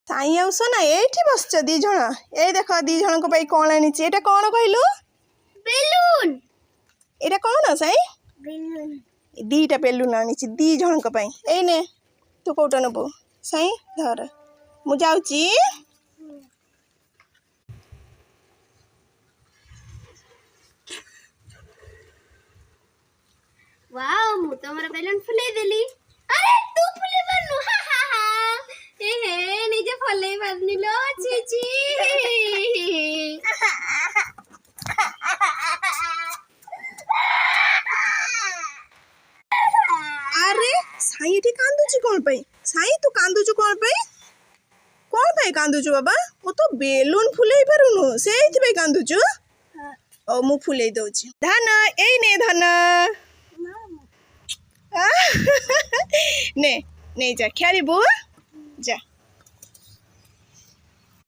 साई आउ सोना एठी बसछ दी जण ए देखो दी जण को भाई कोन आनिछि एटा कोन कहलु बेलून एटा कोन साई बेलून दीटा बेलून आनिछि दी जण को भाई ए ने तू कोटा नबो साई धर मु जाउची वाओ मु तमरा बेलून फुले देली अरे तू फुले बनु हा हा हा ए हे निजे फुले बनु लो छी छी अरे साई एठी कांदुची कोन पई साई तू कांदुचु कोन पई कांदुचु बाबा ओ तो बेलून फुलेई पारुनु सेइथि पई कांदुचु ओ मु फुलेई दउची धन एई ने धन ने ने जा खेलिबु जा